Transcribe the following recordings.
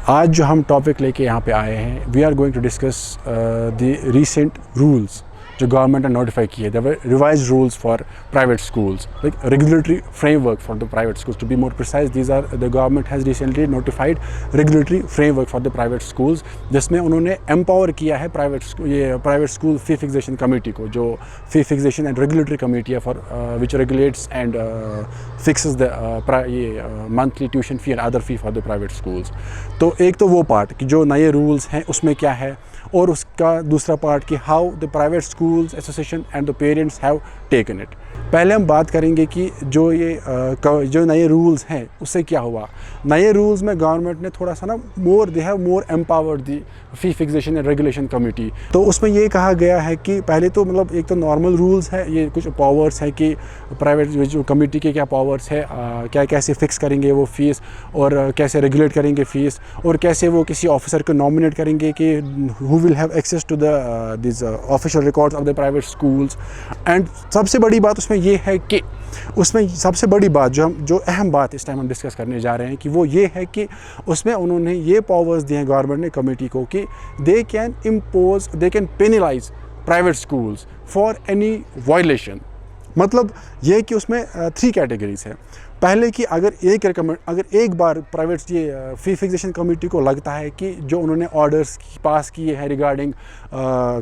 आज जो हम टॉपिक लेके यहाँ पे आए हैं, we are going to discuss the recent rules जो गवर्नमेंट ने नोटिफाई किए, the revise rules for private schools, like regulatory framework for the private schools. To be more precise, these are the government has recently notified regulatory framework for the private schools, जिसमें उन्होंने empower किया है private school fee fixation committee को, जो फी fixation and regulatory committee है for which regulates and fixes the monthly tuition fee and other fee for the private schools. तो एक तो वो पार्ट कि जो नए रूल्स हैं उसमें क्या है, और उसका दूसरा पार्ट कि how the private schools association and the parents have taken it. पहले हम बात करेंगे कि जो नए रूल्स हैं उससे क्या हुआ. नए रूल्स में गवर्नमेंट ने थोड़ा सा ना they have more empowered the fee fixation and regulation committee. तो उसमें ये कहा गया है कि पहले तो मतलब एक तो नॉर्मल रूल्स है, ये कुछ पावर्स है कि प्राइवेट जो कमेटी के क्या पावर्स है, क्या कैसे फिक्स करेंगे वो फीस, और कैसे रेगुलेट करेंगे फीस, और कैसे वो किसी ऑफिसर को नॉमिनेट करेंगे कि who will have access to this official records of the private schools. And सबसे बड़ी बात उसमें ये है कि उसमें सबसे बड़ी बात जो अहम बात इस टाइम हम डिस्कस करने जा रहे हैं कि वो ये है कि उसमें उन्होंने ये पावर्स दिए हैं गवर्नमेंट ने कमेटी को कि they can penalise private schools for any violation. मतलब ये कि उसमें 3 कैटेगरीज है. पहले कि अगर एक बार प्राइवेट फी फिक्सेशन कमेटी को लगता है कि जो उन्होंने ऑर्डर्स पास किए हैं regarding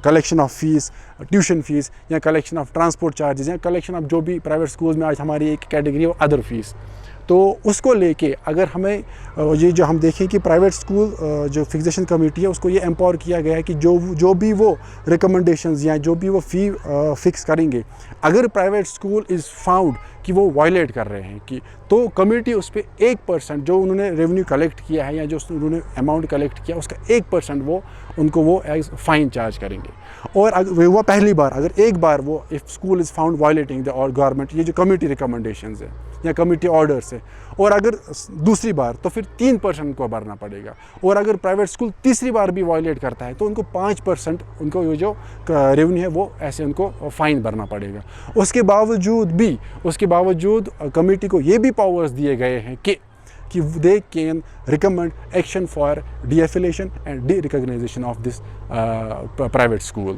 collection of fees, tuition fees, या कलेक्शन ऑफ ट्रांसपोर्ट चार्जेस, या कलेक्शन ऑफ जो भी प्राइवेट स्कूल्स में आज हमारी एक कैटेगरी है अदर फीस, तो उसको लेके अगर हमें ये जो हम देखें कि प्राइवेट स्कूल जो फिक्सेशन कमेटी है उसको ये एम्पावर किया गया है कि जो भी वो रिकमेंडेशंस या जो भी वो फ़ी फिक्स करेंगे, अगर प्राइवेट स्कूल इज़ फाउंड कि वो वायलेट कर रहे हैं कि, तो कमेटी उस पर 1% जो उन्होंने रेवेन्यू कलेक्ट किया है या जो उन्होंने अमाउंट कलेक्ट किया उसका 1% वो एज फाइन चार्ज करेंगे. और अगर वो पहली बार अगर एक बार वो if school is found violating the और गवर्नमेंट ये जो कमेटी रिकमेंडेशंस है या कमेटी ऑर्डर्स है, और अगर दूसरी बार तो फिर 3% को भरना पड़ेगा. और अगर प्राइवेट स्कूल तीसरी बार भी वायलेट करता है तो उनको 5% उनको ये जो रेवेन्यू है वो ऐसे उनको फ़ाइन भरना पड़ेगा. उसके बावजूद कमेटी को ये भी पावर्स दिए गए हैं कि they can recommend action for disaffiliation and derecognition of this private school.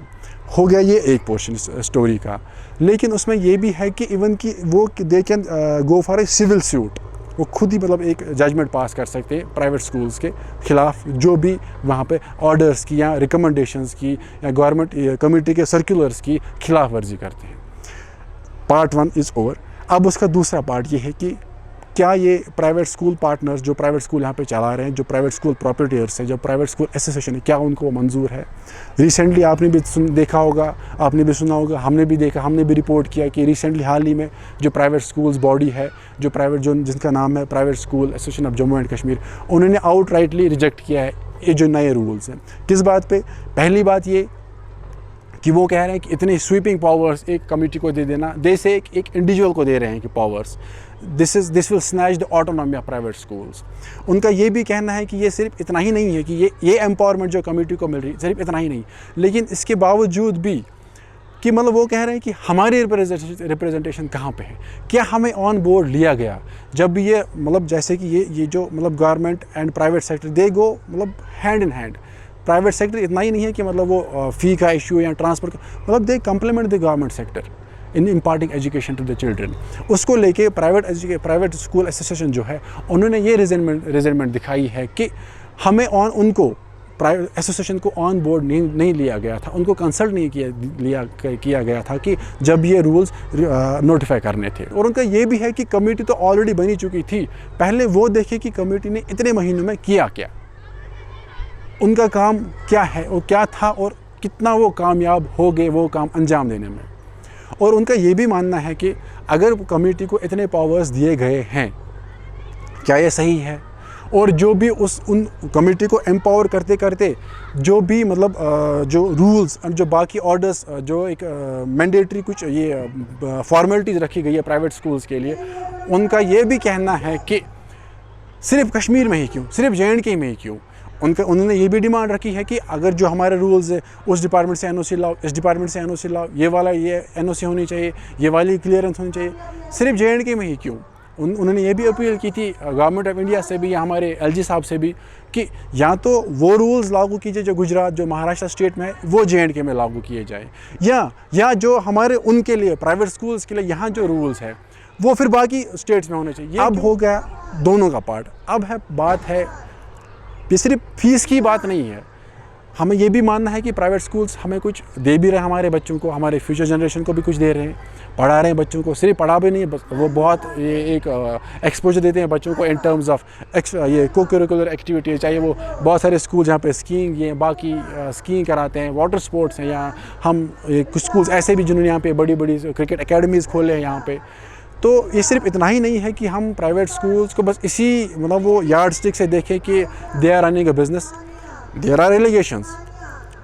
हो गया ये एक पोर्शन स्टोरी का. लेकिन उसमें ये भी है कि इवन कि वो they can go for a civil suit, वो खुद ही मतलब एक जजमेंट पास कर सकते हैं प्राइवेट स्कूल्स के खिलाफ जो भी वहाँ पे ऑर्डर्स की या रिकमेंडेशंस की या गवर्नमेंट कमेटी के सर्कुलर्स की खिलाफ वर्जी करते हैं. Part 1 is over. अब उसका दूसरा पार्ट ये है कि क्या ये प्राइवेट स्कूल पार्टनर्स जो प्राइवेट स्कूल यहाँ पे चला रहे हैं, जो प्राइवेट स्कूल प्रॉपर्टीयर्स हैं, जो प्राइवेट स्कूल एसोसिएशन है, क्या उनको मंजूर है. रिसेंटली आपने भी देखा होगा, आपने भी सुना होगा, हमने भी रिपोर्ट किया कि रिसेंटली हाल ही में जो प्राइवेट स्कूल्स बॉडी है, जिनका नाम है private school association of Jammu and Kashmir, उन्होंने आउटराइटली रिजेक्ट किया है ये जो नए रूल्स हैं. किस बात पे? पहली बात ये कि वो कह रहे हैं कि इतने स्वीपिंग पावर्स एक कमेटी को दे देना, से एक इंडिविजुअल को दे रहे हैं कि powers, this will snatch the autonomy of private schools. उनका ये भी कहना है कि ये सिर्फ इतना ही नहीं है कि ये एम्पावरमेंट जो कमेटी को मिल रही है सिर्फ इतना ही नहीं, लेकिन इसके बावजूद भी कि मतलब वो कह रहे हैं कि हमारी रिप्रेजेंटेशन कहाँ पे है, क्या हमें ऑन बोर्ड लिया गया जब भी ये मतलब जैसे कि ये जो मतलब गवर्नमेंट एंड प्राइवेट सेक्टर दे गो मतलब hand in hand. Private sector इतना ही नहीं है कि मतलब वो फ़ी का इशू या ट्रांसपोर्ट का, मतलब they complement the government sector in imparting education to the children. उसको लेके प्राइवेट स्कूल एसोसिएशन जो है उन्होंने ये रिजनमेंट दिखाई है कि हमें उनको प्राइवेट एसोसिएशन को ऑन बोर्ड नहीं लिया गया था, उनको कंसल्ट नहीं किया गया था कि जब ये रूल्स नोटिफाई करने थे. और उनका ये भी है कि कमेटी तो ऑलरेडी बनी चुकी थी, पहले वो देखे कि कमेटी ने इतने महीनों में किया क्या, उनका काम क्या है और क्या था, और कितना वो कामयाब हो गए वो काम अंजाम देने में. और उनका ये भी मानना है कि अगर कमेटी को इतने पावर्स दिए गए हैं, क्या ये सही है, और जो भी उन कमेटी को एम्पावर करते करते जो भी मतलब जो रूल्स और जो बाकी ऑर्डर्स जो एक मैंडेटरी कुछ ये फॉर्मेलिटीज़ रखी गई है प्राइवेट स्कूल्स के लिए, उनका ये भी कहना है कि सिर्फ कश्मीर में ही क्यों, सिर्फ JNK में ही क्यों. उन्होंने ये भी डिमांड रखी है कि अगर जो हमारे रूल्स है उस डिपार्टमेंट से NOC लाओ, इस डिपार्टमेंट से NOC लाओ, ये NOC होनी चाहिए, ये वाली क्लियरेंस होनी चाहिए, सिर्फ JNK में ही क्यों. उन्होंने ये भी अपील की थी गवर्नमेंट ऑफ इंडिया से भी या हमारे एलजी साहब से भी कि या तो वो रूल्स लागू कीजिए जो गुजरात जो महाराष्ट्र स्टेट में है वो JNK में लागू किए जाए, या जो हमारे उनके लिए प्राइवेट स्कूल्स के लिए यहाँ जो रूल्स है वो फिर बाकी स्टेट्स में होने चाहिए। अब हो गया दोनों का पार्ट। अब है बात है, ये सिर्फ फीस की बात नहीं है, हमें ये भी मानना है कि प्राइवेट स्कूल्स हमें कुछ दे भी रहे हैं, हमारे बच्चों को, हमारे फ्यूचर जनरेशन को भी कुछ दे रहे हैं, पढ़ा रहे हैं बच्चों को। सिर्फ पढ़ा भी नहीं, वो बहुत ये एक एक्सपोजर देते हैं बच्चों को इन टर्म्स ऑफ ये को करिकुलर एक्टिविटीज़, चाहे वो बहुत सारे स्कूल जहाँ पे स्कीइंग ये बाकी स्कीइंग कराते हैं, वाटर स्पोर्ट्स हैं, या हम कुछ स्कूल्स ऐसे भी जिन्होंने यहाँ पे बड़ी बड़ी क्रिकेट अकेडमीज़ खोले हैं यहाँ पे। तो ये सिर्फ इतना ही नहीं है कि हम प्राइवेट स्कूल्स को बस इसी मतलब वो यार्ड स्टिक से देखें कि they are running a business, there are allegations,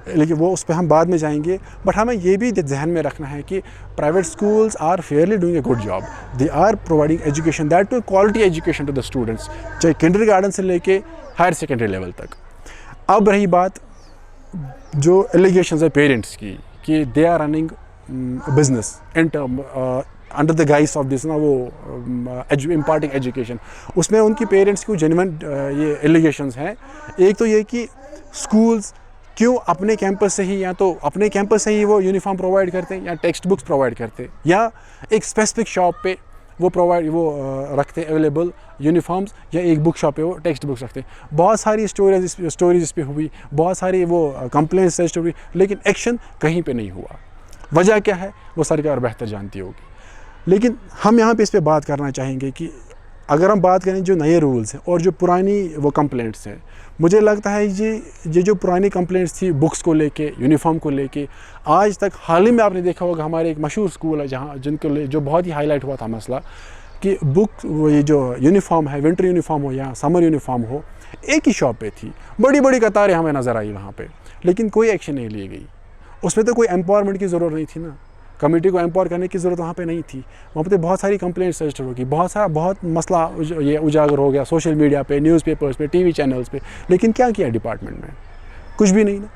लेकिन वो उस पर हम बाद में जाएंगे। बट हमें ये भी ध्यान में रखना है कि private schools are fairly doing a good job, they are providing education, that to quality education to the students, चाहे किंडरगार्टन से लेके हायर सेकेंडरी लेवल तक। अब रही बात जो एलिगेशंस है पेरेंट्स की कि they are running business in term under the guise of this ना वो इम्पार्टिंग एजुकेशन, उसमें उनकी पेरेंट्स की जेन्युइन ये एलिगेशंस हैं। एक तो ये कि स्कूल्स क्यों अपने कैंपस से ही, या तो अपने कैंपस से ही वो यूनिफॉर्म प्रोवाइड करते हैं या टेक्स्ट बुक्स प्रोवाइड करते हैं, या एक स्पेसिफिक शॉप पे वो रखते हैं अवेलेबल यूनिफॉर्म्स, या एक बुक शॉप पे वो टेक्स्ट बुक्स रखते हैं। बहुत सारी स्टोरीज इस पे हुई, बहुत सारी वो कंप्लेंट्स रजिस्टर हुई, लेकिन एक्शन कहीं पे नहीं हुआ। वजह क्या है वो सरकार बेहतर जानती होगी। लेकिन हम यहाँ पे इस पे बात करना चाहेंगे कि अगर हम बात करें जो नए रूल्स हैं और जो पुरानी वो कंप्लेंट्स हैं, मुझे लगता है ये जो पुरानी कंप्लेंट्स थी बुक्स को लेके, यूनिफॉर्म को लेके, आज तक हाल ही में आपने देखा होगा हमारे एक मशहूर स्कूल है जहाँ जो बहुत ही हाईलाइट हुआ था मसला कि बुक ये जो यूनिफॉर्म है, विंटर यूनिफॉर्म हो या समर यूनिफॉर्म हो, एक ही शॉप पे थी, बड़ी बड़ी कतारें हमें नज़र आई वहाँ पे, लेकिन कोई एक्शन नहीं ली गई। उसमें तो कोई एम्पावरमेंट की ज़रूरत नहीं थी ना, कमेटी को एम्पावर करने की ज़रूरत वहाँ पे नहीं थी। वहाँ पे बहुत सारी कंप्लेंट्स रजिस्टर होगी, बहुत मसला ये उजागर हो गया सोशल मीडिया पे, न्यूज़पेपर्स पे, टीवी चैनल्स पे, लेकिन क्या किया डिपार्टमेंट में? कुछ भी नहीं ना।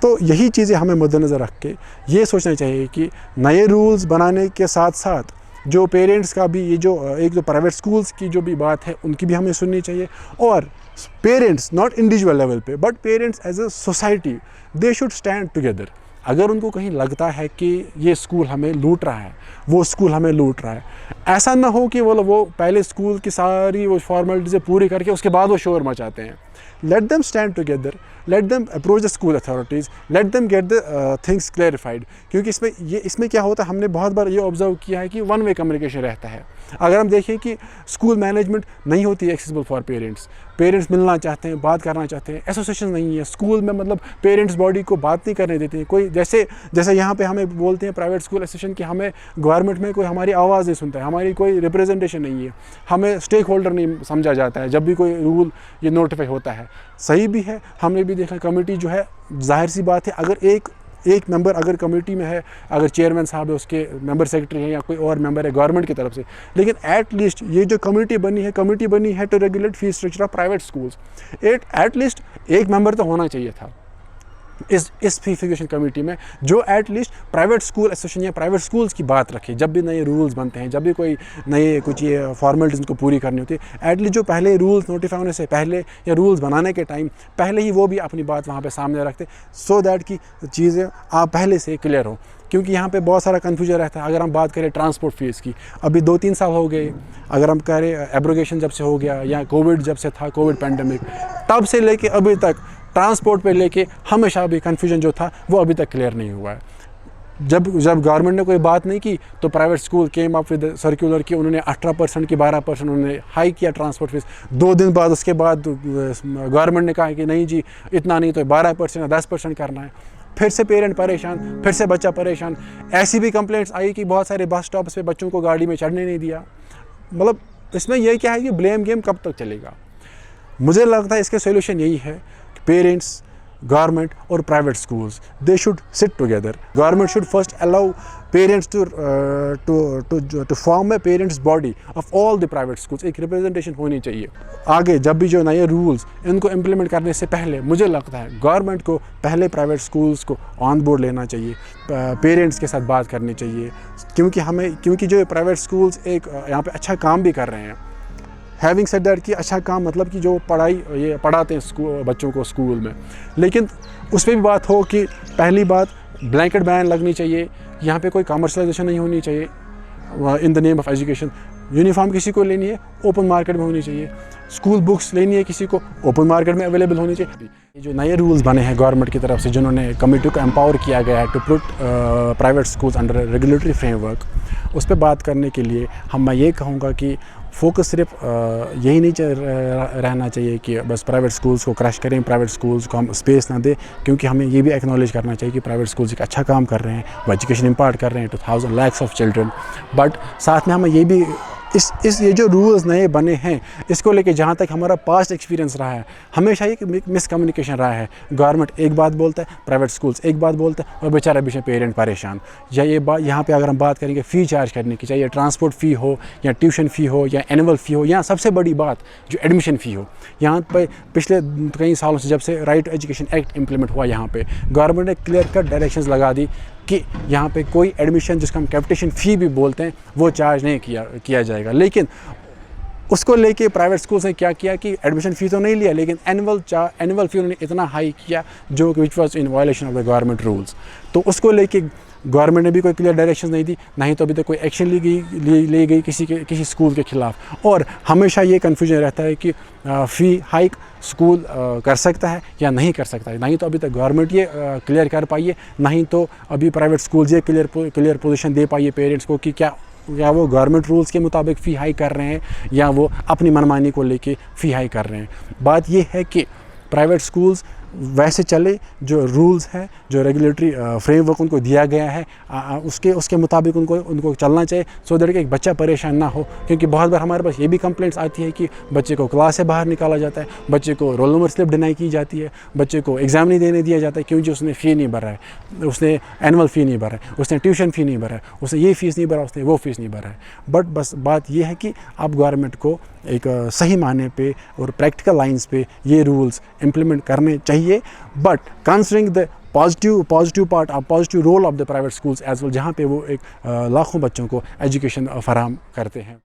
तो यही चीज़ें हमें मद्देनज़र रख के ये सोचना चाहिए कि नए रूल्स बनाने के साथ साथ जो पेरेंट्स का भी ये जो एक जो प्राइवेट स्कूल्स की जो भी बात है उनकी भी हमें सुननी चाहिए, और पेरेंट्स नॉट इंडिविजुअल लेवल पे but parents as a society they should stand together. अगर उनको कहीं लगता है कि ये स्कूल हमें लूट रहा है, वो स्कूल हमें लूट रहा है, ऐसा ना हो कि वो पहले स्कूल की सारी वो फॉर्मेलिटीज़ पूरी करके उसके बाद वो शोर मचाते हैं। Let them stand together, let them approach the school authorities, let them get the things clarified. क्योंकि इसमें क्या होता है, हमने बहुत बार ये ऑब्जर्व किया है कि वन वे कम्युनिकेशन रहता है। अगर हम देखें कि स्कूल मैनेजमेंट नहीं होती एक्सेसिबल फॉर पेरेंट्स मिलना चाहते हैं, बात करना चाहते हैं, एसोसिएशन नहीं है स्कूल में, मतलब पेरेंट्स बॉडी को बात नहीं करने देते हैं कोई। जैसे यहाँ पे हमें बोलते हैं प्राइवेट स्कूल एसोसिएशन कि हमें गवर्नमेंट में कोई हमारी आवाज़ नहीं सुनता है, हमारी कोई रिप्रेजेंटेशन नहीं है, हमें स्टेक होल्डर नहीं समझा जाता है जब भी कोई रूल ये नोटिफाई होता है। सही भी है, हमने भी देखा कमेटी जो है, जाहिर सी बात है अगर एक मेंबर अगर कमेटी में है, अगर चेयरमैन साहब है, उसके मेंबर सेक्रेटरी है या कोई और मेंबर है गवर्नमेंट की तरफ से, लेकिन एट लीस्ट ये जो कमेटी बनी है to regulate fees structure of private schools, at least एक मेंबर तो होना चाहिए था इस फी फिक्सेशन कमेटी में, जो at least private school association या प्राइवेट स्कूल्स की बात रखे। जब भी नए रूल्स बनते हैं, जब भी कोई नए कुछ ये फॉर्मेलिटीज़ को पूरी करनी होती है, एटलीस्ट जो पहले रूल्स नोटिफाई होने से पहले या रूल्स बनाने के टाइम पहले ही वो भी अपनी बात वहाँ पे सामने रखते, सो दैट कि चीज़ें आप पहले से क्लियर हो। क्योंकि यहाँ पे बहुत सारा कन्फ्यूजन रहता है। अगर हम बात करें ट्रांसपोर्ट फीस की, अभी 2-3 साल हो गए, अगर हम कह रहे एब्रोगेशन जब से हो गया या कोविड जब से था, कोविड पैंडमिक, तब से लेके अभी तक ट्रांसपोर्ट पे लेके हमेशा भी कन्फ्यूजन जो था वो अभी तक क्लियर नहीं हुआ है। जब गवर्नमेंट ने कोई बात नहीं की तो private school came up with circular की, उन्होंने 18% की 12% उन्होंने हाई किया ट्रांसपोर्ट फीस। 2 दिन बाद उसके बाद गवर्नमेंट ने कहा कि नहीं जी इतना नहीं तो 12% या 10% करना है। फिर से पेरेंट परेशान, फिर से बच्चा परेशान। ऐसी भी कंप्लेंट्स आई कि बहुत सारे बस स्टॉप्स पे बच्चों को गाड़ी में चढ़ने नहीं दिया। मतलब इसमें यह क्या है कि ब्लेम गेम कब तक चलेगा? मुझे लगता है इसके सोल्यूशन यही है कि parents government or private schools, they should sit together. Government should first allow parents to form a parents body of all the private schools. एक representation होनी चाहिए. आगे जब भी जो नए रूल्स इनको इम्प्लीमेंट करने से पहले मुझे लगता है गवर्नमेंट को पहले प्राइवेट स्कूल्स को ऑन बोर्ड लेना चाहिए, पेरेंट्स के साथ बात करनी चाहिए, क्योंकि जो प्राइवेट स्कूल्स एक यहाँ पे अच्छा काम भी कर रहे हैं. हैविंग सेड दैट कि अच्छा काम मतलब कि जो ये पढ़ाते हैं बच्चों को स्कूल में, लेकिन उस पर भी बात हो कि पहली बात ब्लैंकेट बैन लगनी चाहिए, यहाँ पे कोई कमर्शलाइजेशन नहीं होनी चाहिए in the name of education. Uniform किसी को लेनी है ओपन मार्केट में होनी चाहिए, स्कूल बुक्स लेनी है किसी को ओपन मार्केट में अवेलेबल होनी चाहिए. ये जो नए रूल्स बने हैं गवर्नमेंट की तरफ से, जिन्होंने कमिटी को एम्पावर किया गया है to put private schools under regulatory framework, उस पर बात करने के लिए मैं ये कहूँगा कि फोकस सिर्फ यही नहीं रहना चाहिए कि बस प्राइवेट स्कूल्स को क्रश करें, प्राइवेट स्कूल्स को हम स्पेस ना दें, क्योंकि हमें ये भी एक्नॉलेज करना चाहिए कि प्राइवेट स्कूल्स एक अच्छा काम कर रहे हैं, वो एजुकेशन इम्पार्ट कर रहे हैं to 1000 lakhs of children. But साथ में हमें ये भी ये जो रूल्स नए बने हैं इसको लेके जहाँ तक हमारा पास्ट एक्सपीरियंस रहा है, हमेशा एक मिसकम्युनिकेशन रहा है. गवर्नमेंट एक बात बोलता है, प्राइवेट स्कूल्स एक बात बोलता है और बेचारा पीछे पेरेंट परेशान. या ये बात यहाँ पे अगर हम बात करेंगे फ़ी चार्ज करने की, चाहे ट्रांसपोर्ट फ़ी हो या ट्यूशन फ़ी हो या एनुअल फ़ी हो, या सबसे बड़ी बात जो एडमिशन फ़ी हो, यहाँ पर पिछले कई सालों से जब से right to education act implement हुआ, यहाँ पे गवर्नमेंट ने क्लियर कट डायरेक्शंस लगा दी कि यहाँ पे कोई एडमिशन जिसका हम कैपिटेशन फ़ी भी बोलते हैं वो चार्ज नहीं किया जाएगा. लेकिन उसको लेके प्राइवेट स्कूल्स ने क्या किया कि एडमिशन फ़ी तो नहीं लिया, लेकिन एनुअल फ़ी उन्होंने इतना हाई किया जो कि which was in violation of the government rules. तो उसको लेके गवर्नमेंट ने भी कोई क्लियर डायरेक्शन नहीं दी, ना ही तो अभी तक कोई एक्शन ली गई किसी स्कूल के ख़िलाफ़. और हमेशा ये कन्फ्यूजन रहता है कि फ़ी हाइक स्कूल कर सकता है या नहीं कर सकता है. नहीं तो अभी तक गवर्नमेंट ये क्लियर कर पाई है, नहीं तो अभी प्राइवेट स्कूल ये क्लियर पोजीशन दे पाई है पेरेंट्स को कि क्या वो गवर्नमेंट रूल्स के मुताबिक फ़ी हाई कर रहे हैं या वो अपनी मनमानी को लेके फ़ी हाई कर रहे हैं. बात ये है कि प्राइवेट स्कूल्स वैसे चले जो रूल्स हैं, जो रेगुलेटरी फ्रेमवर्क उनको दिया गया है, उसके मुताबिक उनको चलना चाहिए, सो दैट कि एक बच्चा परेशान ना हो. क्योंकि बहुत बार हमारे पास ये भी कंप्लेंट्स आती है कि बच्चे को क्लास से बाहर निकाला जाता है, बच्चे को रोल नंबर स्लिप डिनाई की जाती है, बच्चे को एग्ज़ाम नहीं देने दिया जाता है क्योंकि उसने फ़ी नहीं भरा है, उसने एनुअल फ़ी नहीं भरा है, उसने ट्यूशन फ़ी नहीं भरा है, उसने ये फ़ीस नहीं भरा, उसने वो फ़ीस नहीं भरा है. बट बस बात ये है कि अब गवर्नमेंट को एक सही मायने पे और प्रैक्टिकल लाइंस पे ये रूल्स इम्प्लीमेंट करने चाहिए, but considering the positive part positive role of the private schools as well, जहाँ पे वो एक लाखों बच्चों को एजुकेशन फराहम करते हैं.